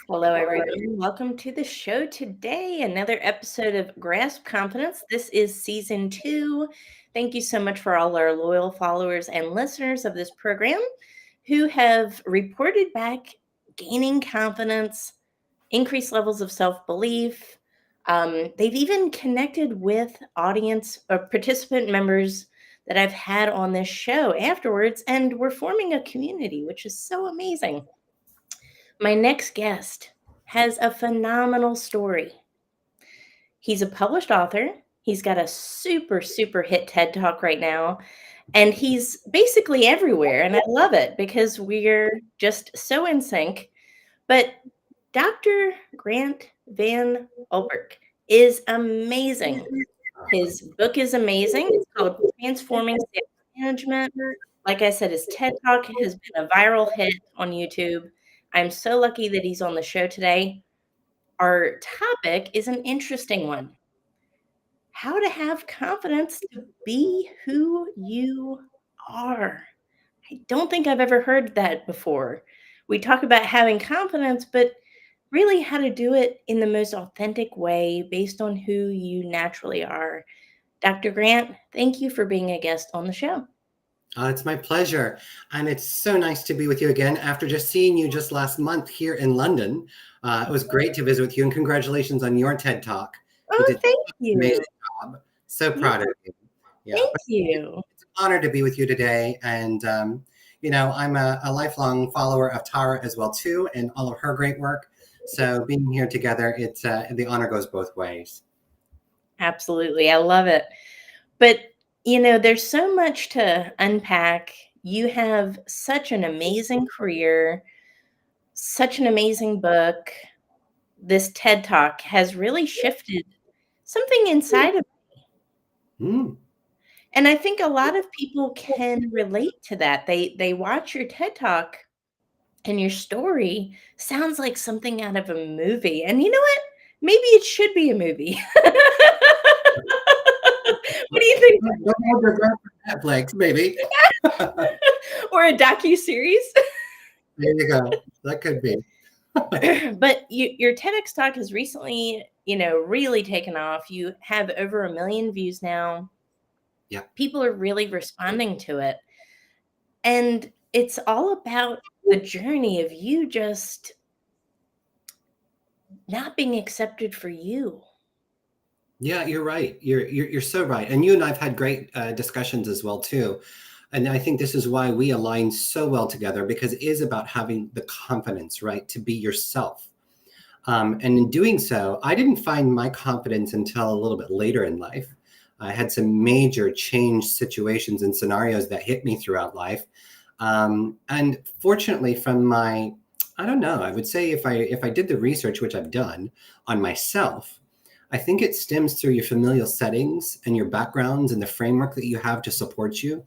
Hello, everyone. Welcome to the show today. Another episode of Grasp Confidence. This is season 2. Thank you so much for all our loyal followers and listeners of this program who have reported back gaining confidence, increased levels of self belief. They've even connected with audience or participant members that I've had on this show afterwards, and we're forming a community, which is so amazing. My next guest has a phenomenal story. He's a published author. He's got a super hit TED Talk right now. And he's basically everywhere. And I love it because we're just so in sync. But Dr. Grant Van Ulbrich is amazing. His book is amazing. It's called Transforming Sales Management. Like I said, his TED Talk has been a viral hit on YouTube. I'm so lucky that he's on the show today. Our topic is an interesting one. How to have confidence to be who you are. I don't think I've ever heard that before. We talk about having confidence, but really how to do it in the most authentic way based on who you naturally are. Dr. Grant, thank you for being a guest on the show. It's my pleasure. And it's so nice to be with you again after just seeing you just last month here in London. It was great to visit with you, and congratulations on your TED Talk. You Oh, did thank an you. amazing job. So proud of you. Yeah, Thank you. it's an honor to be with you today. And, I'm a lifelong follower of Tara as well, too, and all of her great work. So being here together, the honor goes both ways. Absolutely. I love it. But, there's so much to unpack. You have such an amazing career, such an amazing book. This TED Talk has really shifted something inside of me. Mm. And I think a lot of people can relate to that. They watch your TED Talk and your story sounds like something out of a movie. And you know what? Maybe it should be a movie. What do you think? Netflix, maybe. Or a docuseries? There you go. That could be. But your TEDx talk has recently, really taken off. You have over 1 million views now. Yeah. People are really responding to it. And it's all about the journey of you just not being accepted for you. Yeah, you're right. You're so right. And you and I've had great discussions as well too. And I think this is why we align so well together, because it is about having the confidence, right, to be yourself. And in doing so, I didn't find my confidence until a little bit later in life. I had some major change situations and scenarios that hit me throughout life. And fortunately, I would say if I did the research, which I've done on myself, I think it stems through your familial settings and your backgrounds and the framework that you have to support you.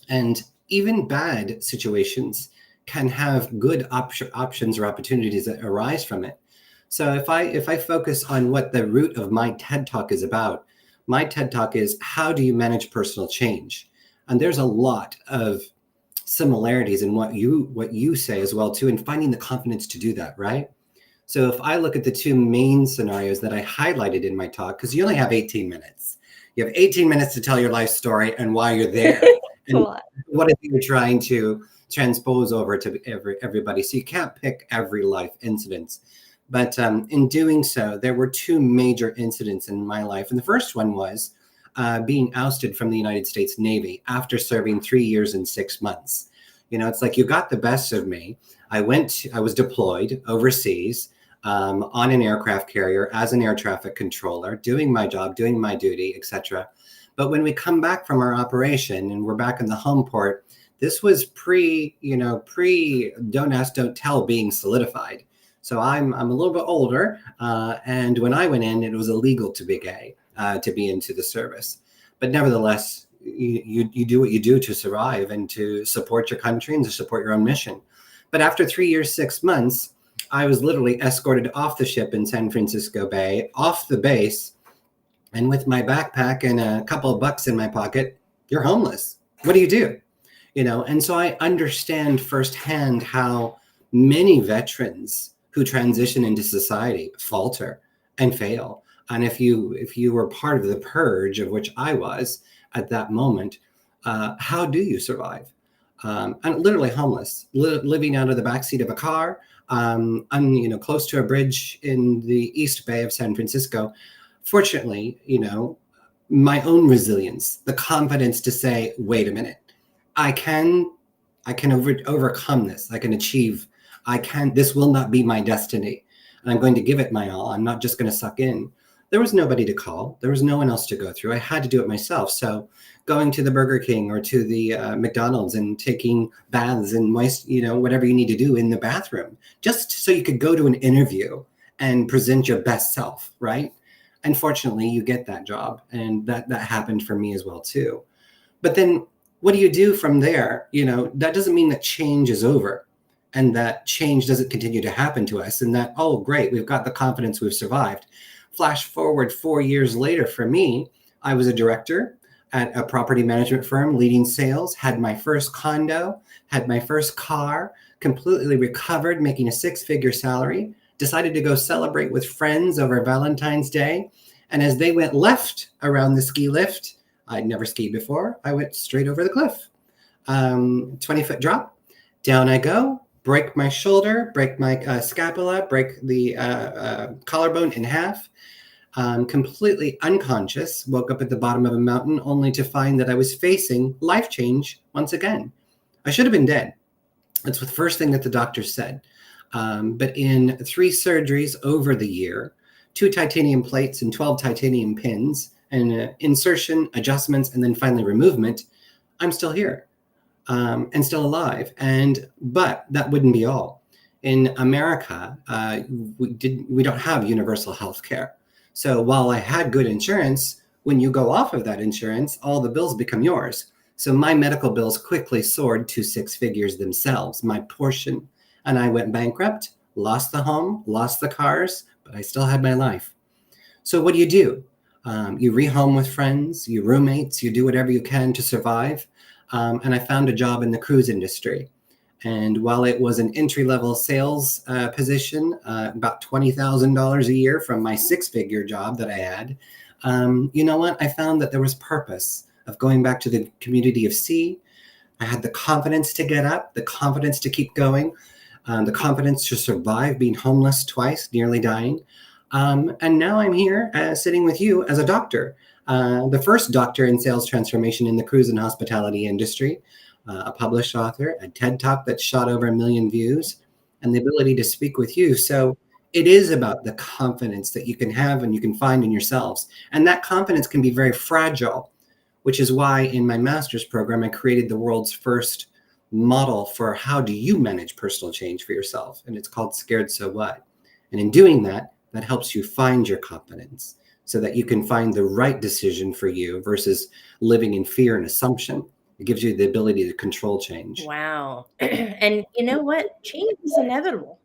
And even bad situations can have good options or opportunities that arise from it. So if I focus on what the root of my TED Talk is about, my TED Talk is how do you manage personal change? And there's a lot of similarities in what you say as well too, and finding the confidence to do that, right? So if I look at the two main scenarios that I highlighted in my talk, because you only have 18 minutes. You have 18 minutes to tell your life story and why you're there. And what it is you're trying to transpose over to everybody. So you can't pick every life incident. But in doing so, there were two major incidents in my life. And the first one was being ousted from the United States Navy after serving 3 years and 6 months. It's like you got the best of me. I was deployed overseas on an aircraft carrier as an air traffic controller, doing my job, doing my duty, etc. But when we come back from our operation and we're back in the home port, this was pre don't ask, don't tell being solidified. So I'm a little bit older, and when I went in, it was illegal to be gay, to be into the service. But nevertheless, you do what you do to survive and to support your country and to support your own mission. But after 3 years, 6 months, I was literally escorted off the ship in San Francisco Bay, off the base, and with my backpack and a couple of bucks in my pocket, you're homeless. What do you do? And so I understand firsthand how many veterans who transition into society falter and fail. And if you were part of the purge, of which I was at that moment, how do you survive? I'm literally homeless, living out of the backseat of a car. I'm close to a bridge in the East Bay of San Francisco. Fortunately, my own resilience, the confidence to say, wait a minute, I can overcome this. I can achieve. This will not be my destiny. And I'm going to give it my all. I'm not just going to suck in. There was nobody to call. There was no one else to go through. I had to do it myself. So going to the Burger King or to the McDonald's and taking baths and whatever you need to do in the bathroom, just so you could go to an interview and present your best self, right? Unfortunately, you get that job. And that happened for me as well, too. But then what do you do from there? That doesn't mean that change is over and that change doesn't continue to happen to us and that, oh, great, we've got the confidence, we've survived. Flash forward 4 years later, for me, I was a director at a property management firm, leading sales, had my first condo, had my first car, completely recovered, making a 6-figure salary, decided to go celebrate with friends over Valentine's Day. And as they went left around the ski lift, I'd never skied before, I went straight over the cliff. 20-foot drop, down I go, break my shoulder, break my scapula, break the collarbone in half. Completely unconscious, woke up at the bottom of a mountain only to find that I was facing life change once again. I should have been dead. That's the first thing that the doctor said. But in 3 surgeries over the year, 2 titanium plates and 12 titanium pins, and insertion, adjustments, and then finally removement, I'm still here and still alive. But that wouldn't be all. In America, we don't have universal health care. So while I had good insurance, when you go off of that insurance, all the bills become yours. So my medical bills quickly soared to 6 figures themselves, my portion. And I went bankrupt, lost the home, lost the cars, but I still had my life. So what do? You rehome with friends, you roommates, you do whatever you can to survive. And I found a job in the cruise industry. And while it was an entry-level sales position, about $20,000 a year from my 6-figure job that I had, you know what? I found that there was purpose of going back to the community of sea. I had the confidence to get up, the confidence to keep going, the confidence to survive being homeless twice, nearly dying. And now I'm here sitting with you as a doctor, the first doctor in sales transformation in the cruise and hospitality industry. A published author, a TED Talk that shot over 1 million views, and the ability to speak with you. So it is about the confidence that you can have and you can find in yourselves. And that confidence can be very fragile, which is why in my master's program, I created the world's first model for how do you manage personal change for yourself. And it's called Scared So What? And in doing that, that helps you find your confidence so that you can find the right decision for you versus living in fear and assumption. It gives you the ability to control change. Wow. And you know what? Change is inevitable.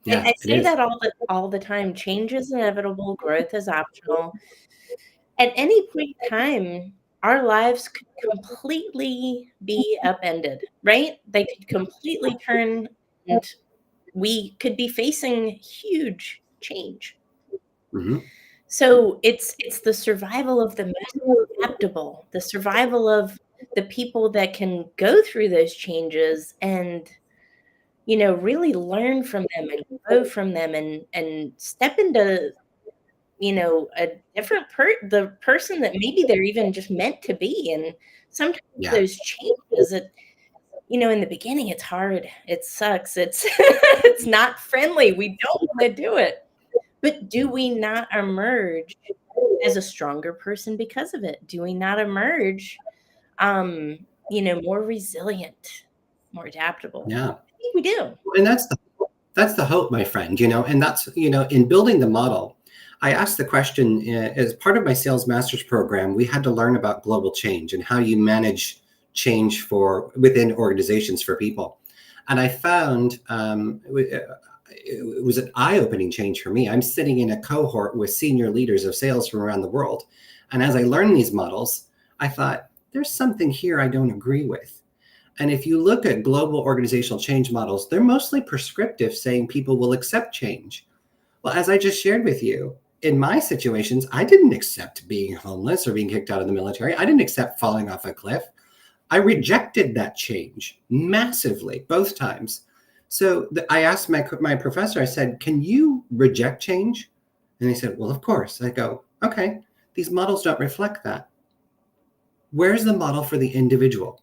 Yeah, I it say is. that all the time. Change is inevitable, growth is optional. At any point in time, our lives could completely be upended, right? They could completely turn and we could be facing huge change. Hmm. So it's the survival of the most adaptable, the survival of the people that can go through those changes and, really learn from them and grow from them and step into, a different the person that maybe they're even just meant to be. And sometimes Yeah, those changes that, in the beginning, it's hard. It sucks. It's it's not friendly. We don't want to do it. But do we not emerge as a stronger person because of it? Do we not emerge, more resilient, more adaptable? yeah. I think we do. And that's the hope, my friend. And that's in building the model. I asked the question as part of my sales master's program. We had to learn about global change and how you manage change for within organizations for people. And I found it was an eye-opening change for me. I'm sitting in a cohort with senior leaders of sales from around the world. And as I learned these models, I thought, there's something here I don't agree with. And if you look at global organizational change models, they're mostly prescriptive, saying people will accept change. Well, as I just shared with you, in my situations, I didn't accept being homeless or being kicked out of the military. I didn't accept falling off a cliff. I rejected that change massively, both times. So I asked my professor, I said, can you reject change? And he said, well, of course. I go, okay, these models don't reflect that. Where's the model for the individual?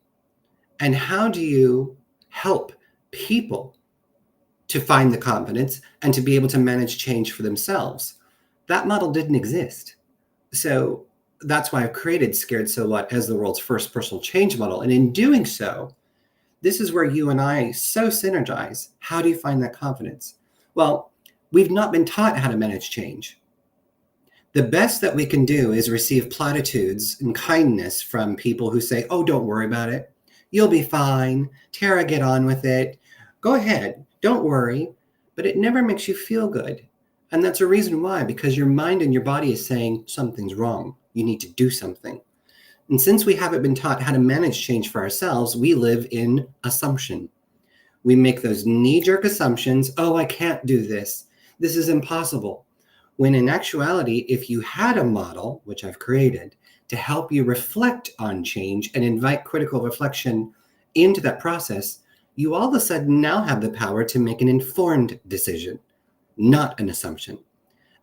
And how do you help people to find the confidence and to be able to manage change for themselves? That model didn't exist. So that's why I've created Scared So What as the world's first personal change model. And in doing so, this is where you and I so synergize. How do you find that confidence? Well, we've not been taught how to manage change. The best that we can do is receive platitudes and kindness from people who say, oh, don't worry about it. You'll be fine. Tara, get on with it. Go ahead. Don't worry. But it never makes you feel good. And that's a reason why, because your mind and your body is saying something's wrong. You need to do something. And since we haven't been taught how to manage change for ourselves, we live in assumption. We make those knee-jerk assumptions. Oh, I can't do this. This is impossible. When in actuality, if you had a model, which I've created, to help you reflect on change and invite critical reflection into that process, you all of a sudden now have the power to make an informed decision, not an assumption.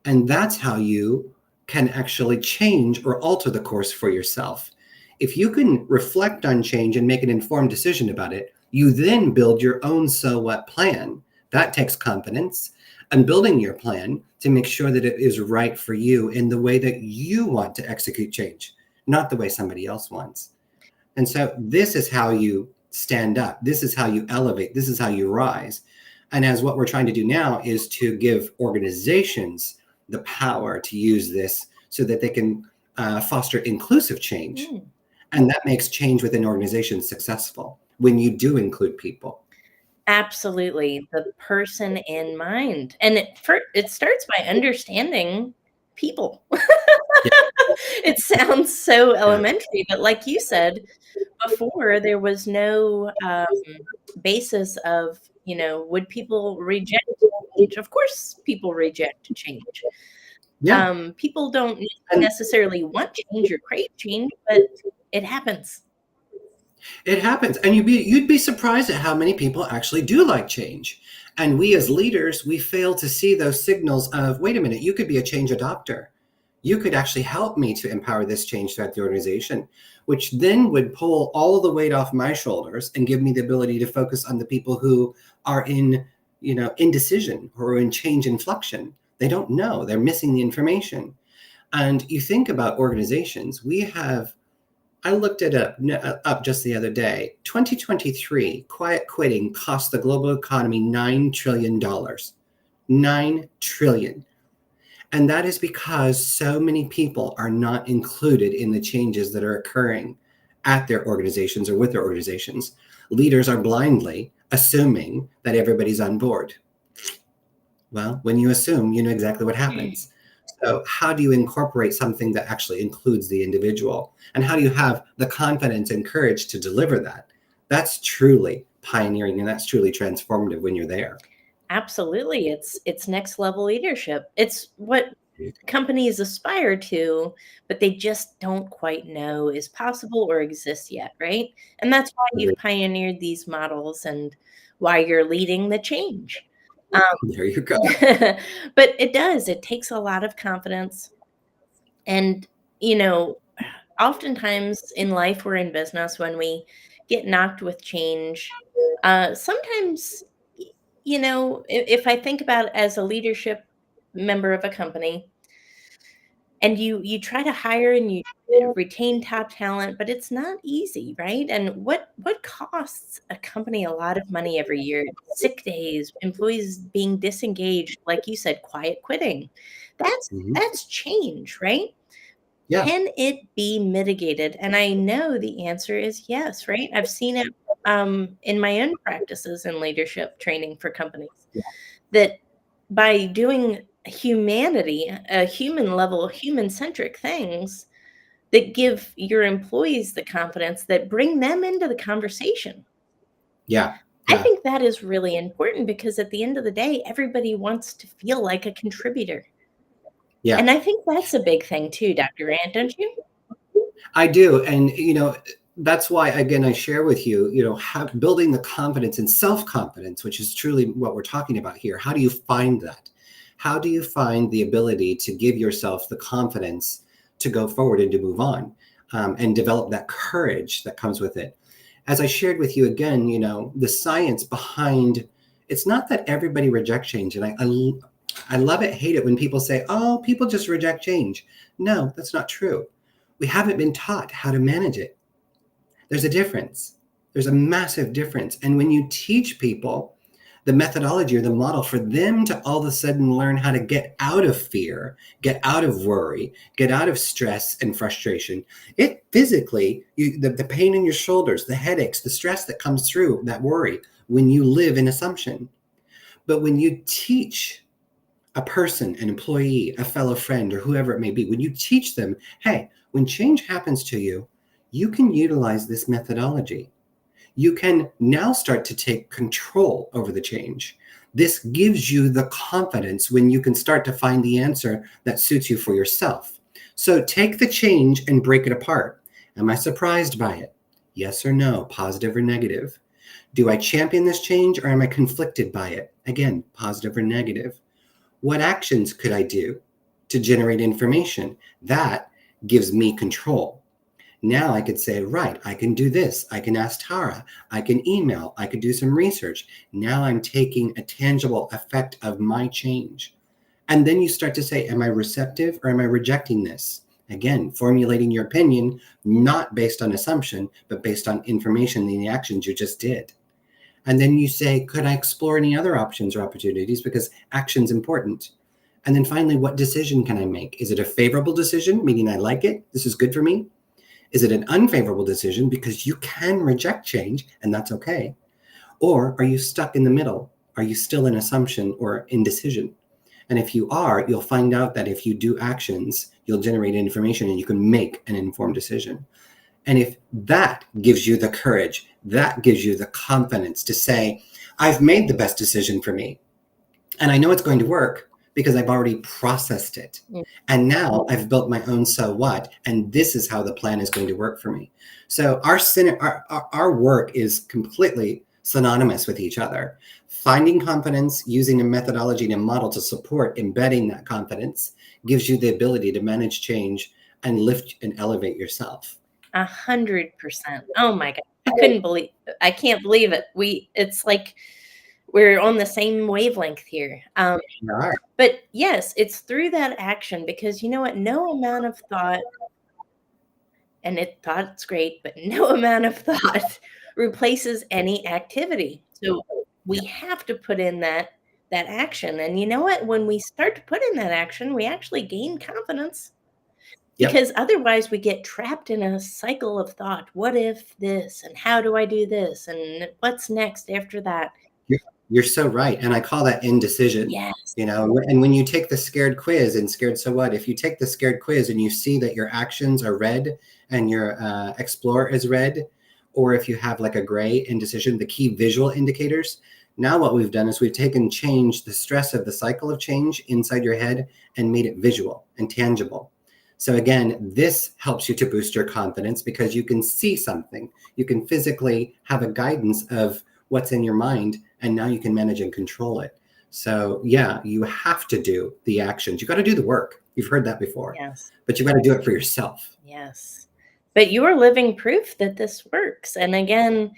And that's how you can actually change or alter the course for yourself. If you can reflect on change and make an informed decision about it, you then build your own so what plan. That takes confidence and building your plan to make sure that it is right for you in the way that you want to execute change, not the way somebody else wants. And so this is how you stand up. This is how you elevate. This is how you rise. And as what we're trying to do now is to give organizations the power to use this so that they can foster inclusive change. And that makes change within organizations successful when you do include people. Absolutely. The person in mind. And it starts by understanding people. Yeah. It sounds so Yeah. elementary, but like you said before, there was no basis of, would people reject change? Of course, people reject change. Yeah. People don't And necessarily want change or crave change, but it happens. it happens. And you'd be surprised at how many people actually do like change. And we as leaders, we fail to see those signals of, wait a minute, you could be a change adopter. You could actually help me to empower this change throughout the organization, which then would pull all the weight off my shoulders and give me the ability to focus on the people who are in, indecision or in change inflection. They don't know, they're missing the information. And you think about organizations, I looked it up just the other day. 2023, quiet quitting cost the global economy $9 trillion. $9 trillion. And that is because so many people are not included in the changes that are occurring at their organizations or with their organizations. Leaders are blindly assuming that everybody's on board. Well, when you assume, you know exactly what happens. So how do you incorporate something that actually includes the individual? And how do you have the confidence and courage to deliver that? That's truly pioneering and that's truly transformative when you're there. Absolutely. It's next level leadership. It's what companies aspire to, but they just don't quite know is possible or exists yet, right? And that's why you've pioneered these models and why you're leading the change. There you go. But it takes a lot of confidence. And, oftentimes in life or in business, when we get knocked with change, sometimes, if I think about it as a leadership member of a company, and you try to hire and you retain top talent, but it's not easy, right? And what costs a company a lot of money every year? Sick days, employees being disengaged, like you said, quiet quitting. That's Mhm. that's change, right? Yeah. Can it be mitigated? And I know the answer is yes, right? I've seen it in my own practices in leadership training for companies that by doing humanity, human level, human centric things that give your employees the confidence that bring them into the conversation. Yeah. I Yeah. think that is really important because at the end of the day, everybody wants to feel like a contributor. Yeah. And I think that's a big thing too, Dr. Grant, don't you? I do. And, that's why, again, I share with you, building the confidence and self-confidence, which is truly what we're talking about here. How do you find that? How do you find the ability to give yourself the confidence to go forward and to move on, and develop that courage that comes with it? As I shared with you again, the science behind it's not that everybody rejects change. And I love it, hate it when people say, oh, people just reject change. No, that's not true. We haven't been taught how to manage it. There's a difference. There's a massive difference. And when you teach people the methodology or the model for them to all of a sudden learn how to get out of fear, get out of worry, get out of stress and frustration, it physically, the pain in your shoulders, the headaches, the stress that comes through that worry when you live in assumption. But when you teach a person, an employee, a fellow friend, or whoever it may be, when you teach them, hey, when change happens to you, you can utilize this methodology. You can now start to take control over the change. This gives you the confidence when you can start to find the answer that suits you for yourself. So take the change and break it apart. Am I surprised by it? Yes or no, positive or negative? Do I champion this change or am I conflicted by it? Again, positive or negative. What actions could I do to generate information? That gives me control. Now I could say, right, I can do this. I can ask Tara. I can email. I could do some research. Now I'm taking a tangible effect of my change. And then you start to say, am I receptive or am I rejecting this? Again, formulating your opinion, not based on assumption, but based on information and the actions you just did. And then you say, could I explore any other options or opportunities? Because action's important. And then finally, what decision can I make? Is it a favorable decision, meaning I like it? This is good for me? Is it an unfavorable decision? Because you can reject change and that's okay. Or are you stuck in the middle? Are you still in assumption or indecision? And if you are, you'll find out that if you do actions, you'll generate information and you can make an informed decision. And if that gives you the courage, that gives you the confidence to say, I've made the best decision for me. And I know it's going to work because I've already processed it. Mm. And now I've built my own so what, and this is how the plan is going to work for me. So our work is completely synonymous with each other. Finding confidence, using a methodology and a model to support embedding that confidence gives you the ability to manage change and lift and elevate yourself. 100%. Oh my God. I can't believe it. It's like we're on the same wavelength here. There are. But yes, it's through that action because you know what? No amount of thought, and thought's great, but no amount of thought replaces any activity. So we Yeah. have to put in that action. And you know what? When we start to put in that action, we actually gain confidence. Yep. Because otherwise we get trapped in a cycle of thought. What if this? And how do I do this? And what's next after that? You're, you're so right. And I call that indecision. Yes. And when you take the scared quiz and scared so what, if you take the scared quiz and you see that your actions are red and your explore is red, or if you have like a gray indecision, the key visual indicators, now what we've done is we've taken change, the stress of the cycle of change inside your head and made it visual and tangible. So again, this helps you to boost your confidence because you can see something. You can physically have a guidance of what's in your mind, and now you can manage and control it. So yeah, you have to do the actions. You got to do the work. You've heard that before, Yes. but you got to do it for yourself. Yes. But you're living proof that this works. And again,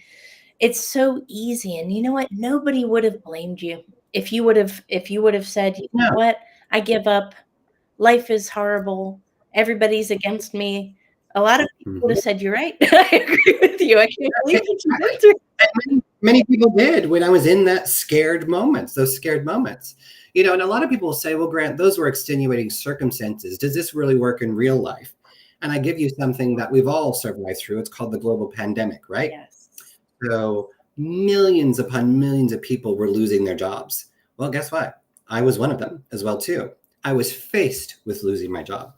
it's so easy. And you know what? Nobody would have blamed you if you would have said, you know Yeah. what, I give up. Life is horrible. Everybody's against me. A lot of people would Mhm. have said, you're right. I agree with you. I can't believe what you've been through. Many people did when I was in that scared moments, those scared moments. And a lot of people will say, well, Grant, those were extenuating circumstances. Does this really work in real life? And I give you something that we've all survived through. It's called the global pandemic, right? Yes. So millions upon millions of people were losing their jobs. Well, guess what? I was one of them as well, too. I was faced with losing my job.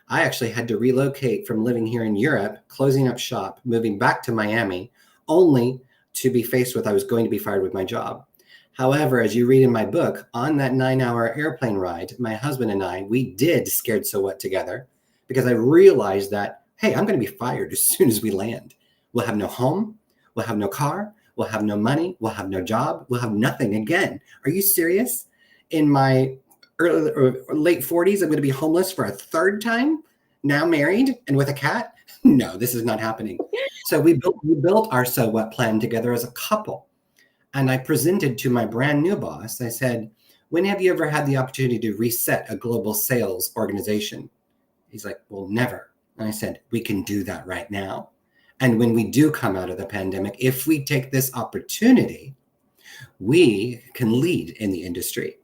I actually had to relocate from living here in Europe, closing up shop, moving back to Miami, only to be faced with, I was going to be fired with my job. However, as you read in my book, on that 9-hour airplane ride, my husband and I, we did Scared So What together, because I realized that, hey, I'm going to be fired as soon as we land. We'll have no home. We'll have no car. We'll have no money. We'll have no job. We'll have nothing again. Are you serious? In my early or late 40s, I'm going to be homeless for a third time, now married and with a cat? No, this is not happening. So we built our So What plan together as a couple. And I presented to my brand new boss, I said, when have you ever had the opportunity to reset a global sales organization? He's like, well, never. And I said, we can do that right now. And when we do come out of the pandemic, if we take this opportunity, we can lead in the industry.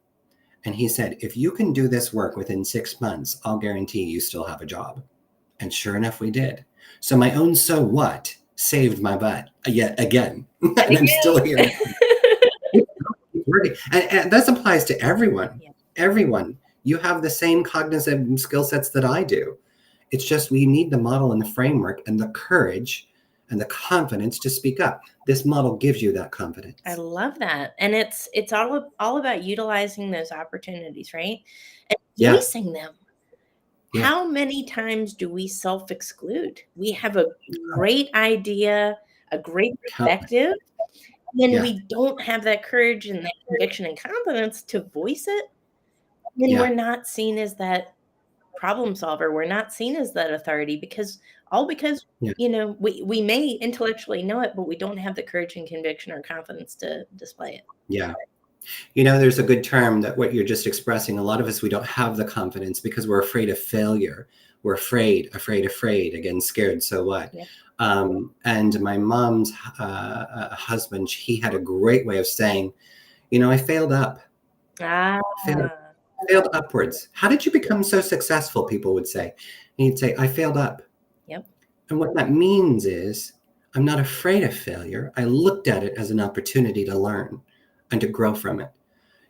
And he said, if you can do this work within 6 months, I'll guarantee you still have a job. And sure enough, we did. So my own So What saved my butt yet again. And I'm still here. And this applies to everyone. Yeah. Everyone. You have the same cognitive skill sets that I do. It's just we need the model and the framework and the courage and the confidence to speak up. This model gives you that confidence. I love that. And it's all about utilizing those opportunities, right? And voicing them. Yeah. How many times do we self-exclude? We have a great idea, a great perspective, and we don't have that courage and that conviction and confidence to voice it. And we're not seen as that problem solver. We're not seen as that authority because you know, we may intellectually know it, but we don't have the courage and conviction or confidence to display it. Yeah. You know, there's a good term that what you're just expressing. A lot of us, we don't have the confidence because we're afraid of failure. We're afraid, again, scared. So what? Yeah. And my mom's husband, he had a great way of saying, you know, I failed up. Failed upwards. How did you become so successful? People would say. And he'd say, I failed up. Yep. And what that means is I'm not afraid of failure. I looked at it as an opportunity to learn and to grow from it.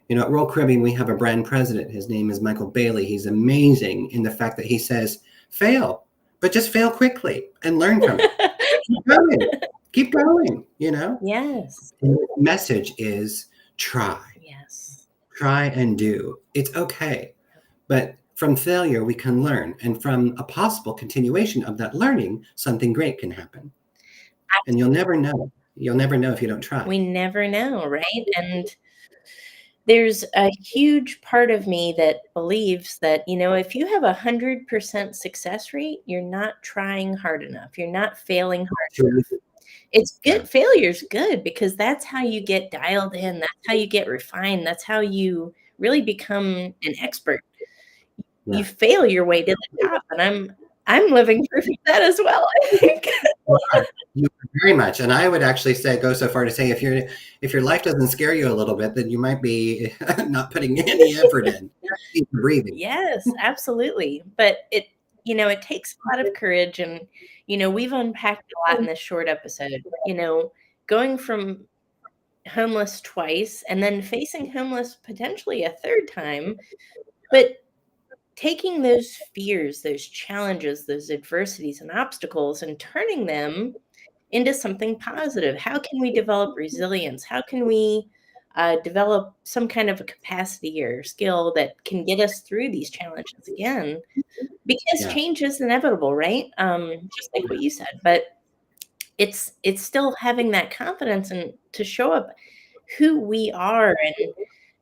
You know, at Royal Caribbean, we have a brand president. His name is Michael Bailey. He's amazing in the fact that he says, fail, but just fail quickly and learn from it. Keep going, you know? Yes. And the message is try. Yes. Try and do. It's okay. But from failure, we can learn. And from a possible continuation of that learning, something great can happen. Absolutely. And you'll never know. You'll never know if you don't try. We never know, right? And there's a huge part of me that believes that, you know, if you have 100% success rate, you're not trying hard enough. You're not failing hard enough. It's good. Yeah. Failure's good because that's how you get dialed in. That's how you get refined. That's how you really become an expert. Yeah. You fail your way to the top. And I'm living proof of that as well, I think. You very much. And I would actually go so far to say if your life doesn't scare you a little bit, then you might be not putting any effort in. Breathing. Yes, absolutely. But it takes a lot of courage. And, you know, we've unpacked a lot in this short episode. You know, going from homeless twice and then facing homeless potentially a third time, but taking those fears, those challenges, those adversities and obstacles and turning them into something positive. How can we develop resilience? How can we develop some kind of a capacity or skill that can get us through these challenges again? Because change is inevitable, right? Just like what you said, but it's still having that confidence and to show up who we are. And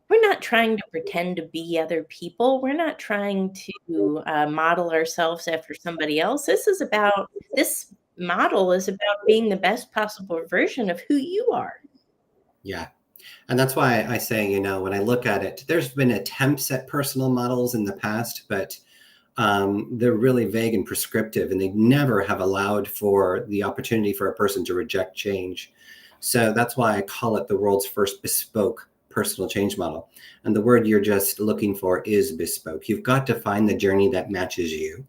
we're not trying to pretend to be other people. We're not trying to model ourselves after somebody else. This model is about being the best possible version of who you are. Yeah. And that's why I say, you know, when I look at it, there's been attempts at personal models in the past, but they're really vague and prescriptive, and they never have allowed for the opportunity for a person to reject change. So that's why I call it the world's first bespoke personal change model. And the word you're just looking for is bespoke. You've got to find the journey that matches you,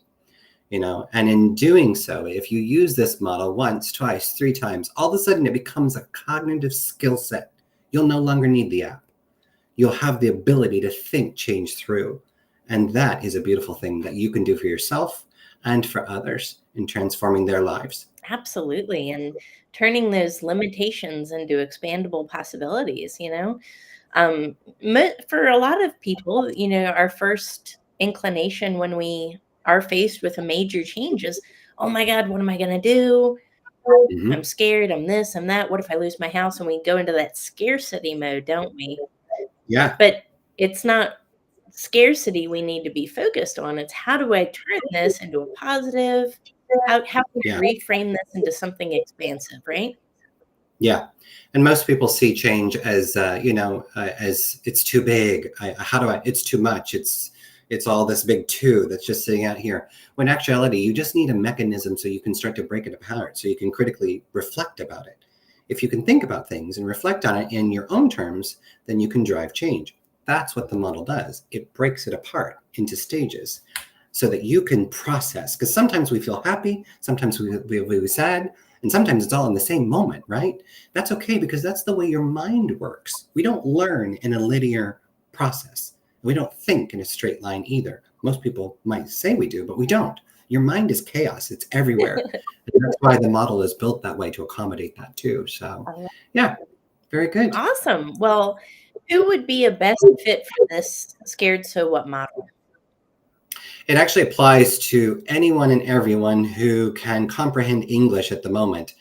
you know, and in doing so, if you use this model once, twice, 3 times, all of a sudden it becomes a cognitive skill set. You'll no longer need the app. You'll have the ability to think change through. And that is a beautiful thing that you can do for yourself and for others. in transforming their lives. Absolutely. And turning those limitations into expandable possibilities, for a lot of people, our first inclination when we are faced with a major change is, oh my God, what am I going to do? I'm Mhm. scared. I'm this, I'm that. What if I lose my house? And we go into that scarcity mode, don't we? Yeah, But it's not scarcity we need to be focused on. It's how do I turn this into a positive? How can I yeah. reframe this into something expansive, right? Yeah, and most people see change as as it's too big. How do I? It's too much. It's all this big two that's just sitting out here. When in actuality, you just need a mechanism so you can start to break it apart, so you can critically reflect about it. If you can think about things and reflect on it in your own terms, then you can drive change. That's what the model does. It breaks it apart into stages so that you can process. Because sometimes we feel happy, sometimes we're sad, and sometimes it's all in the same moment, right? That's okay because that's the way your mind works. We don't learn in a linear process. We don't think in a straight line either. Most people might say we do, but we don't. Your mind is chaos, it's everywhere. And that's why the model is built that way to accommodate that too. So, I love yeah, very good. Awesome. Well, who would be a best fit for this scared so what model? It actually applies to anyone and everyone who can comprehend English at the moment.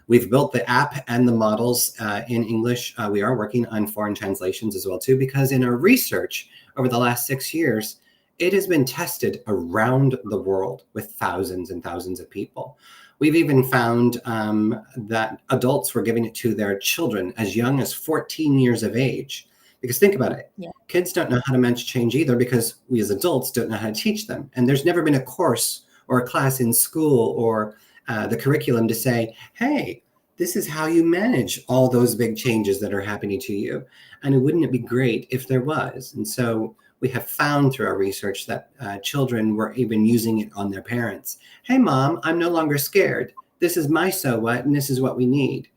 We've built the app and the models in English. We are working on foreign translations as well too, because in our research over the last 6 years, it has been tested around the world with thousands and thousands of people. We've even found that adults were giving it to their children as young as 14 years of age. Because think about it, Yeah. kids don't know how to manage change either because we as adults don't know how to teach them. And there's never been a course or a class in school or the curriculum to say, hey, this is how you manage all those big changes that are happening to you. And wouldn't it be great if there was? And so we have found through our research that children were even using it on their parents. Hey, mom, I'm no longer scared. This is my so what, and this is what we need.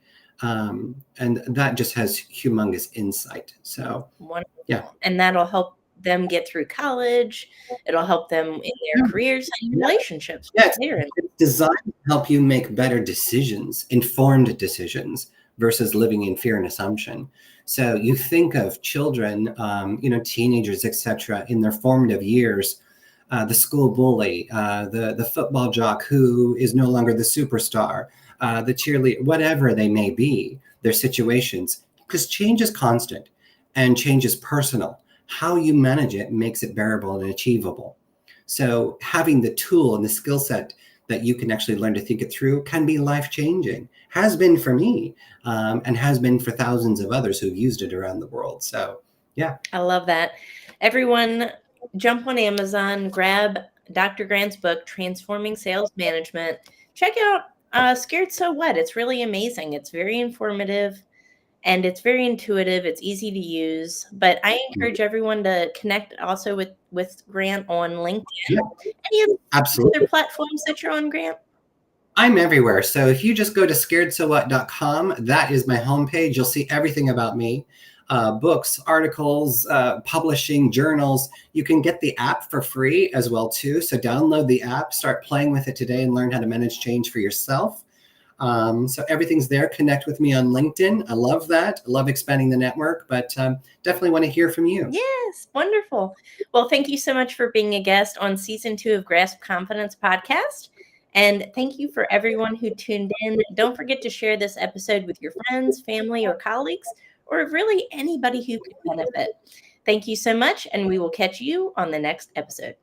And that just has humongous insight. So, yeah. Wonderful. And that'll help them get through college. It'll help them in their Yeah. careers and Yeah. relationships Yeah, it's, later in. it's designed to help you make better decisions, informed decisions, versus living in fear and assumption. So you think of children, teenagers, etc., in their formative years, the school bully, the football jock who is no longer the superstar, the cheerleader, whatever they may be, their situations, because change is constant and change is personal. How you manage it makes it bearable and achievable. So having the tool and the skill set that you can actually learn to think it through can be life changing. Has been for me, and has been for thousands of others who've used it around the world. So, yeah. I love that. Everyone, jump on Amazon, grab Dr. Grant's book, Transforming Sales Management. Check out Scared So What. It's really amazing. It's very informative and it's very intuitive. It's easy to use. But I encourage everyone to connect also with Grant on LinkedIn. Yeah, Any other absolutely. platforms that you're on, Grant? I'm everywhere. So if you just go to scaredsowhat.com, that is my homepage. You'll see everything about me. Books, articles, publishing, journals. You can get the app for free as well too. So download the app, start playing with it today and learn how to manage change for yourself. So everything's there. Connect with me on LinkedIn. I love that. I love expanding the network, but definitely want to hear from you. Yes, wonderful. Well, thank you so much for being a guest on season 2 of Grasp Confidence podcast. And thank you for everyone who tuned in. Don't forget to share this episode with your friends, family, or colleagues, or really anybody who could benefit. Thank you so much, and we will catch you on the next episode.